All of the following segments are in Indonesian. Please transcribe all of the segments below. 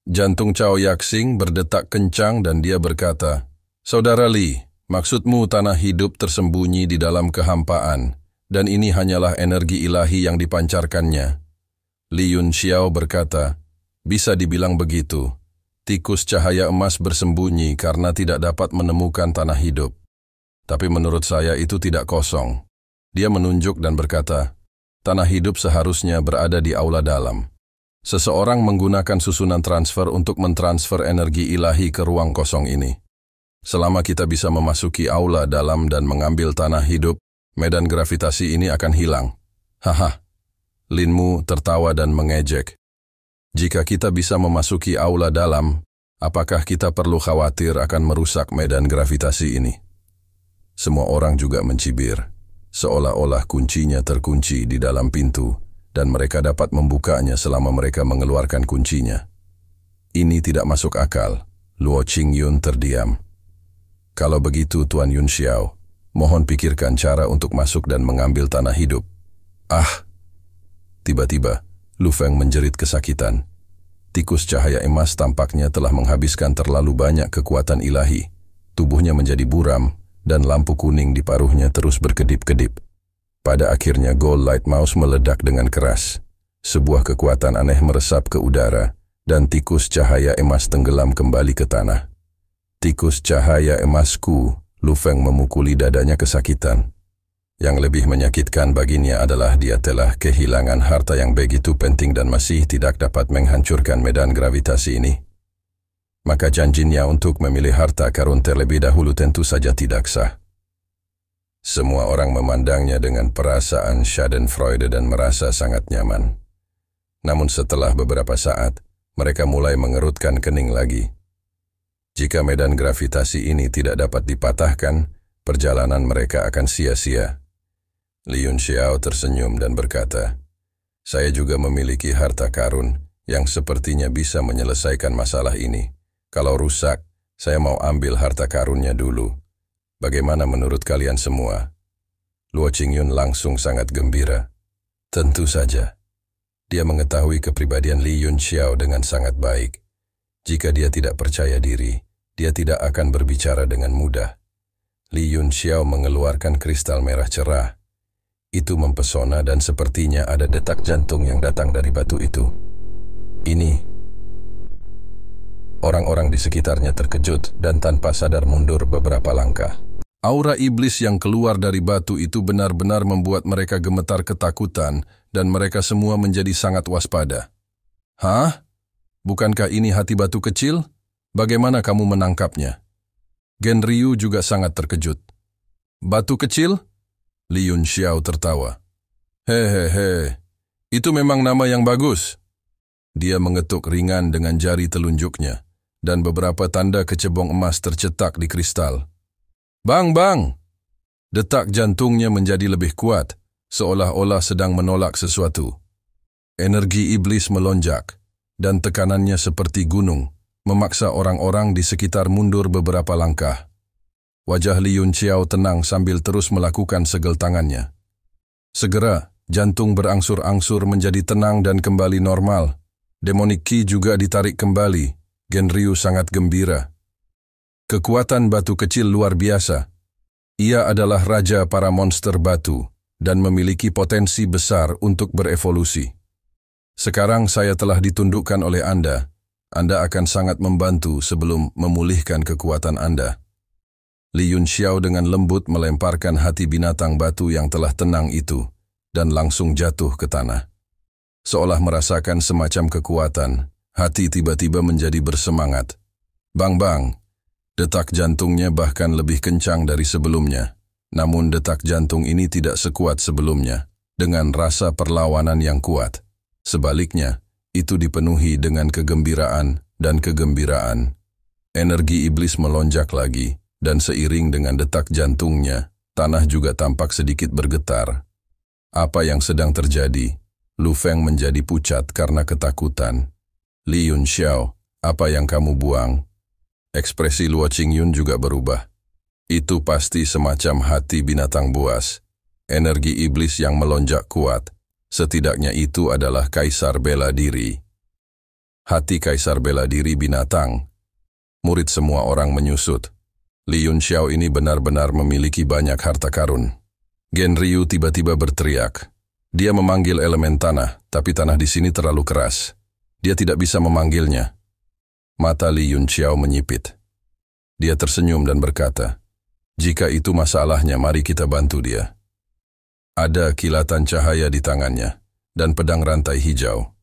Jantung Cao Yaxing berdetak kencang dan dia berkata, "Saudara Li, maksudmu tanah hidup tersembunyi di dalam kehampaan, dan ini hanyalah energi ilahi yang dipancarkannya." Li Yunxiao berkata, "Bisa dibilang begitu. Tikus cahaya emas bersembunyi karena tidak dapat menemukan tanah hidup. Tapi menurut saya itu tidak kosong." Dia menunjuk dan berkata, "Tanah hidup seharusnya berada di aula dalam." Seseorang menggunakan susunan transfer untuk mentransfer energi ilahi ke ruang kosong ini. Selama kita bisa memasuki aula dalam dan mengambil tanah hidup, medan gravitasi ini akan hilang. Haha. Linmu tertawa dan mengejek. Jika kita bisa memasuki aula dalam, apakah kita perlu khawatir akan merusak medan gravitasi ini? Semua orang juga mencibir, seolah-olah kuncinya terkunci di dalam pintu, dan mereka dapat membukanya selama mereka mengeluarkan kuncinya. Ini tidak masuk akal. Luo Qingyun terdiam. "Kalau begitu, Tuan Yunxiao, mohon pikirkan cara untuk masuk dan mengambil tanah hidup." "Ah!" Tiba-tiba, Lu Feng menjerit kesakitan. Tikus cahaya emas tampaknya telah menghabiskan terlalu banyak kekuatan ilahi. Tubuhnya menjadi buram, dan lampu kuning di paruhnya terus berkedip-kedip. Pada akhirnya Gold Light Mouse meledak dengan keras. Sebuah kekuatan aneh meresap ke udara, dan tikus cahaya emas tenggelam kembali ke tanah. "Tikus cahaya emasku," Lu Feng memukuli dadanya kesakitan. Yang lebih menyakitkan baginya adalah dia telah kehilangan harta yang begitu penting dan masih tidak dapat menghancurkan medan gravitasi ini. Maka janjinya untuk memilih harta karun terlebih dahulu tentu saja tidak sah. Semua orang memandangnya dengan perasaan schadenfreude dan merasa sangat nyaman. Namun setelah beberapa saat, mereka mulai mengerutkan kening lagi. Jika medan gravitasi ini tidak dapat dipatahkan, perjalanan mereka akan sia-sia. Li Yunxiao tersenyum dan berkata, "Saya juga memiliki harta karun yang sepertinya bisa menyelesaikan masalah ini. Kalau rusak, saya mau ambil harta karunnya dulu. Bagaimana menurut kalian semua?" Luo Qingyun langsung sangat gembira. Tentu saja. Dia mengetahui kepribadian Li Yunxiao dengan sangat baik. Jika dia tidak percaya diri, dia tidak akan berbicara dengan mudah. Li Yunxiao mengeluarkan kristal merah cerah. Itu mempesona dan sepertinya ada detak jantung yang datang dari batu itu. Ini. Orang-orang di sekitarnya terkejut dan tanpa sadar mundur beberapa langkah. Aura iblis yang keluar dari batu itu benar-benar membuat mereka gemetar ketakutan dan mereka semua menjadi sangat waspada. "Hah? Bukankah ini hati batu kecil? Bagaimana kamu menangkapnya?" Gen Ryu juga sangat terkejut. "Batu kecil?" Li Yunxiao tertawa. "Hehehe, itu memang nama yang bagus." Dia mengetuk ringan dengan jari telunjuknya, dan beberapa tanda kecebong emas tercetak di kristal. "Bang, bang!" Detak jantungnya menjadi lebih kuat, seolah-olah sedang menolak sesuatu. Energi iblis melonjak, dan tekanannya seperti gunung, memaksa orang-orang di sekitar mundur beberapa langkah. Wajah Li Yunxiao tenang sambil terus melakukan segel tangannya. Segera, jantung berangsur-angsur menjadi tenang dan kembali normal. Demonic Qi juga ditarik kembali. Gen Ryu sangat gembira. Kekuatan batu kecil luar biasa. Ia adalah raja para monster batu dan memiliki potensi besar untuk berevolusi. Sekarang saya telah ditundukkan oleh Anda. Anda akan sangat membantu sebelum memulihkan kekuatan Anda. Li Yunxiao dengan lembut melemparkan hati binatang batu yang telah tenang itu dan langsung jatuh ke tanah. Seolah merasakan semacam kekuatan, hati tiba-tiba menjadi bersemangat. Bang-bang! Detak jantungnya bahkan lebih kencang dari sebelumnya. Namun detak jantung ini tidak sekuat sebelumnya, dengan rasa perlawanan yang kuat. Sebaliknya, itu dipenuhi dengan kegembiraan dan kegembiraan. Energi iblis melonjak lagi, dan seiring dengan detak jantungnya, tanah juga tampak sedikit bergetar. Apa yang sedang terjadi? Lu Feng menjadi pucat karena ketakutan. "Li Yunxiao, apa yang kamu buang?" Ekspresi Luo Qingyun juga berubah. Itu pasti semacam hati binatang buas. Energi iblis yang melonjak kuat. Setidaknya itu adalah kaisar bela diri. Hati kaisar bela diri binatang. Murid semua orang menyusut. Li Yunxiao ini benar-benar memiliki banyak harta karun. Gen Ryu tiba-tiba berteriak. Dia memanggil elemen tanah, tapi tanah di sini terlalu keras. Dia tidak bisa memanggilnya. Mata Li Yunxiao menyipit. Dia tersenyum dan berkata, "Jika itu masalahnya, mari kita bantu dia." Ada kilatan cahaya di tangannya, dan pedang rantai hijau.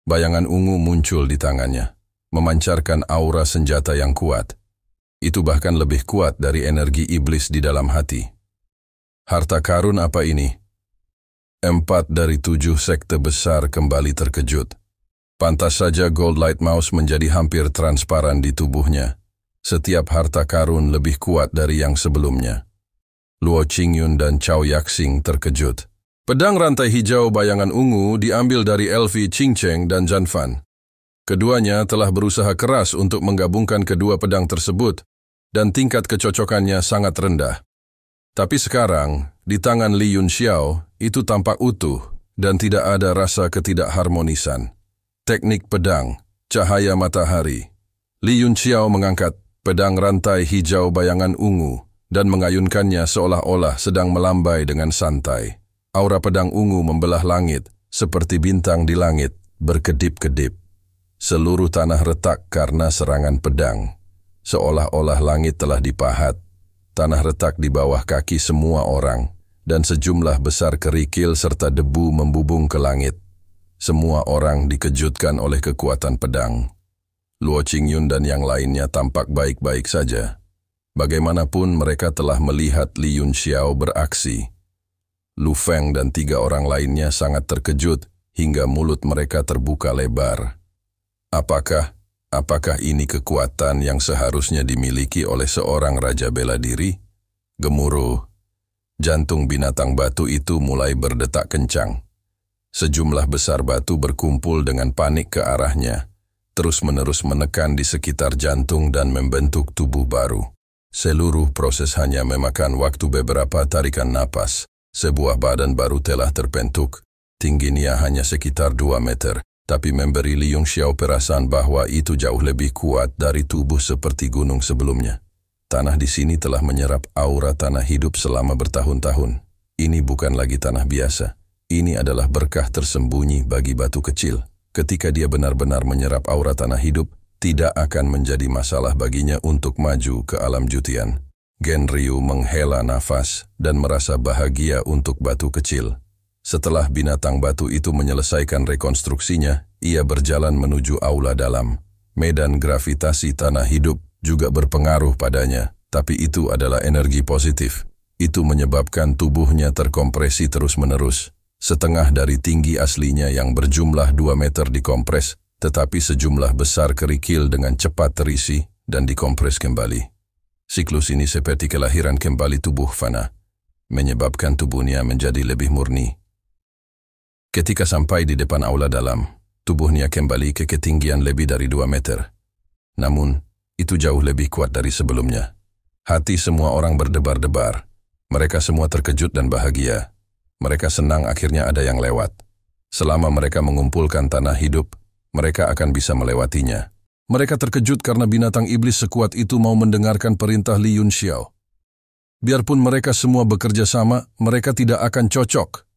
Bayangan ungu muncul di tangannya, memancarkan aura senjata yang kuat. Itu bahkan lebih kuat dari energi iblis di dalam hati. Harta karun apa ini? 4 dari 7 sekte besar kembali terkejut. Pantas saja Gold Light Mouse menjadi hampir transparan di tubuhnya. Setiap harta karun lebih kuat dari yang sebelumnya. Luo Qingyun dan Cao Yaxing terkejut. Pedang rantai hijau bayangan ungu diambil dari LV Qingcheng dan Janfan. Keduanya telah berusaha keras untuk menggabungkan kedua pedang tersebut, dan tingkat kecocokannya sangat rendah. Tapi sekarang, di tangan Li Yunxiao, itu tampak utuh dan tidak ada rasa ketidakharmonisan. Teknik pedang, cahaya matahari. Li Yunxiao mengangkat pedang rantai hijau bayangan ungu dan mengayunkannya seolah-olah sedang melambai dengan santai. Aura pedang ungu membelah langit, seperti bintang di langit, berkedip-kedip. Seluruh tanah retak karena serangan pedang. Seolah-olah langit telah dipahat. Tanah retak di bawah kaki semua orang, dan sejumlah besar kerikil serta debu membubung ke langit. Semua orang dikejutkan oleh kekuatan pedang. Luo Qingyun dan yang lainnya tampak baik-baik saja. Bagaimanapun mereka telah melihat Li Yunxiao beraksi. Lu Feng dan 3 orang lainnya sangat terkejut hingga mulut mereka terbuka lebar. Apakah ini kekuatan yang seharusnya dimiliki oleh seorang raja bela diri? Gemuruh. Jantung binatang batu itu mulai berdetak kencang. Sejumlah besar batu berkumpul dengan panik ke arahnya, terus-menerus menekan di sekitar jantung dan membentuk tubuh baru. Seluruh proses hanya memakan waktu beberapa tarikan napas. Sebuah badan baru telah terbentuk. Tingginya hanya sekitar 2 meter. Tapi memberi Li Yunxiao perasaan bahwa itu jauh lebih kuat dari tubuh seperti gunung sebelumnya. Tanah di sini telah menyerap aura tanah hidup selama bertahun-tahun. Ini bukan lagi tanah biasa. Ini adalah berkah tersembunyi bagi batu kecil. Ketika dia benar-benar menyerap aura tanah hidup, tidak akan menjadi masalah baginya untuk maju ke alam jutian. Gen Ryu menghela nafas dan merasa bahagia untuk batu kecil. Setelah binatang batu itu menyelesaikan rekonstruksinya, ia berjalan menuju aula dalam. Medan gravitasi tanah hidup juga berpengaruh padanya, tapi itu adalah energi positif. Itu menyebabkan tubuhnya terkompresi terus-menerus. Setengah dari tinggi aslinya yang berjumlah 2 meter dikompres, tetapi sejumlah besar kerikil dengan cepat terisi dan dikompres kembali. Siklus ini seperti kelahiran kembali tubuh fana, menyebabkan tubuhnya menjadi lebih murni. Ketika sampai di depan aula dalam, tubuhnya kembali ke ketinggian lebih dari 2 meter. Namun, itu jauh lebih kuat dari sebelumnya. Hati semua orang berdebar-debar. Mereka semua terkejut dan bahagia. Mereka senang akhirnya ada yang lewat. Selama mereka mengumpulkan tanah hidup, mereka akan bisa melewatinya. Mereka terkejut karena binatang iblis sekuat itu mau mendengarkan perintah Li Yunxiao. Biarpun mereka semua bekerja sama, mereka tidak akan cocok.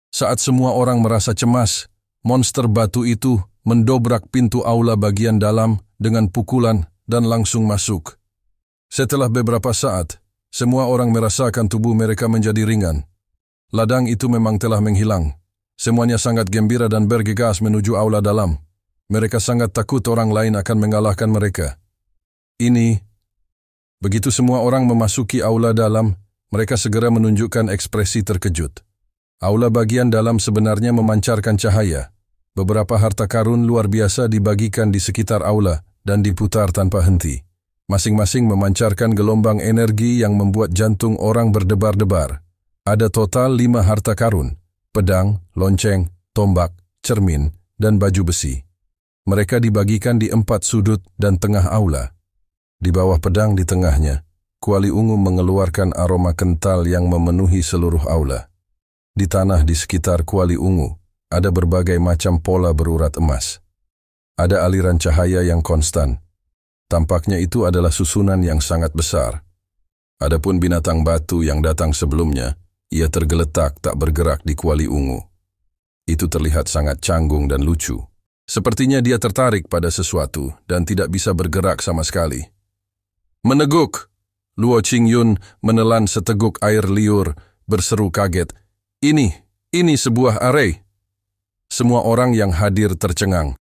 Saat semua orang merasa cemas, monster batu itu mendobrak pintu aula bagian dalam dengan pukulan dan langsung masuk. Setelah beberapa saat, semua orang merasakan tubuh mereka menjadi ringan. Ladang itu memang telah menghilang. Semuanya sangat gembira dan bergegas menuju aula dalam. Mereka sangat takut orang lain akan mengalahkan mereka. Begitu semua orang memasuki aula dalam, mereka segera menunjukkan ekspresi terkejut. Aula bagian dalam sebenarnya memancarkan cahaya. Beberapa harta karun luar biasa dibagikan di sekitar aula dan diputar tanpa henti. Masing-masing memancarkan gelombang energi yang membuat jantung orang berdebar-debar. Ada total 5 harta karun, pedang, lonceng, tombak, cermin, dan baju besi. Mereka dibagikan di 4 sudut dan tengah aula. Di bawah pedang di tengahnya, kuali ungu mengeluarkan aroma kental yang memenuhi seluruh aula. Di tanah di sekitar kuali ungu, ada berbagai macam pola berurat emas. Ada aliran cahaya yang konstan. Tampaknya itu adalah susunan yang sangat besar. Adapun binatang batu yang datang sebelumnya, ia tergeletak tak bergerak di kuali ungu. Itu terlihat sangat canggung dan lucu. Sepertinya dia tertarik pada sesuatu dan tidak bisa bergerak sama sekali. Meneguk! Luo Qingyun menelan seteguk air liur, berseru kaget. Ini sebuah arai. Semua orang yang hadir tercengang.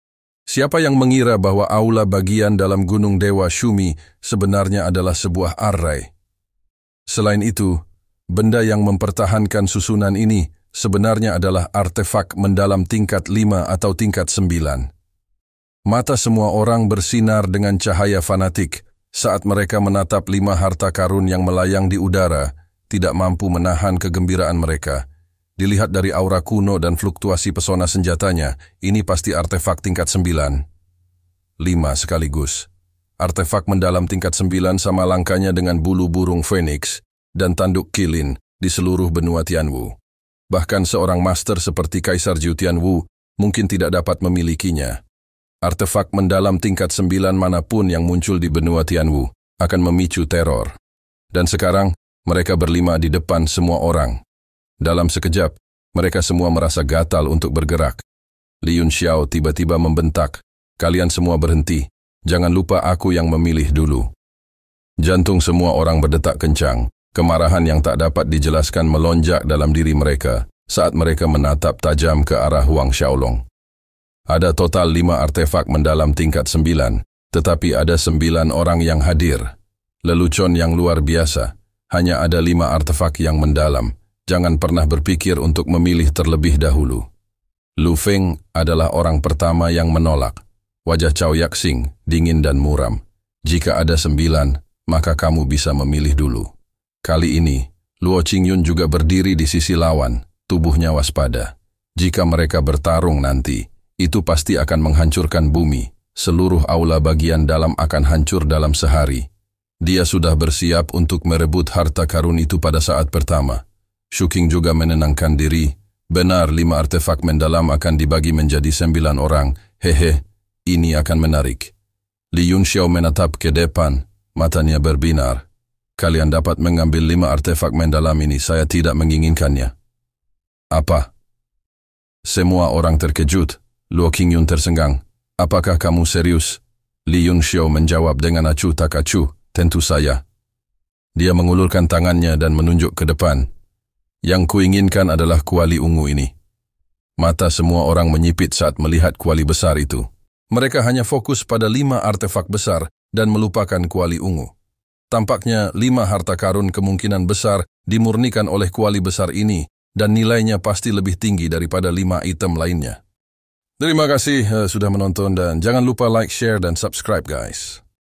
Siapa yang mengira bahwa aula bagian dalam Gunung Dewa Shumi sebenarnya adalah sebuah arai? Selain itu, benda yang mempertahankan susunan ini sebenarnya adalah artefak mendalam tingkat 5 atau tingkat 9. Mata semua orang bersinar dengan cahaya fanatik saat mereka menatap 5 harta karun yang melayang di udara, tidak mampu menahan kegembiraan mereka. Dilihat dari aura kuno dan fluktuasi pesona senjatanya, ini pasti artefak tingkat 9. 5 sekaligus. Artefak mendalam tingkat 9 sama langkanya dengan bulu burung Phoenix dan tanduk kilin di seluruh benua Tianwu. Bahkan seorang master seperti Kaisar Zhou Tianwu mungkin tidak dapat memilikinya. Artefak mendalam tingkat 9 manapun yang muncul di benua Tianwu akan memicu teror. Dan sekarang, mereka berlima di depan semua orang. Dalam sekejap, mereka semua merasa gatal untuk bergerak. Li Yunxiao tiba-tiba membentak, "Kalian semua berhenti, jangan lupa aku yang memilih dulu." Jantung semua orang berdetak kencang, kemarahan yang tak dapat dijelaskan melonjak dalam diri mereka saat mereka menatap tajam ke arah Huang Xiaolong. Ada total 5 artefak mendalam tingkat 9, tetapi ada 9 orang yang hadir. Lelucon yang luar biasa, hanya ada 5 artefak yang mendalam. Jangan pernah berpikir untuk memilih terlebih dahulu. Lu Feng adalah orang pertama yang menolak. Wajah Cao Yaxing dingin dan muram. Jika ada 9, maka kamu bisa memilih dulu. Kali ini, Luo Qingyun juga berdiri di sisi lawan, tubuhnya waspada. Jika mereka bertarung nanti, itu pasti akan menghancurkan bumi. Seluruh aula bagian dalam akan hancur dalam sehari. Dia sudah bersiap untuk merebut harta karun itu pada saat pertama. Shuking juga menenangkan diri. Benar, 5 artefak mendalam akan dibagi menjadi 9 orang. Hehe, ini akan menarik. Li Yunxiao menatap ke depan, matanya berbinar. Kalian dapat mengambil 5 artefak mendalam ini, saya tidak menginginkannya. Apa? Semua orang terkejut. Luo Qingyun tersenggang. Apakah kamu serius? Li Yunxiao menjawab dengan acuh tak acuh. Tentu saya. Dia mengulurkan tangannya dan menunjuk ke depan. Yang kuinginkan adalah kuali ungu ini. Mata semua orang menyipit saat melihat kuali besar itu. Mereka hanya fokus pada 5 artefak besar dan melupakan kuali ungu. Tampaknya 5 harta karun kemungkinan besar dimurnikan oleh kuali besar ini dan nilainya pasti lebih tinggi daripada 5 item lainnya. Terima kasih sudah menonton dan jangan lupa like, share, dan subscribe guys.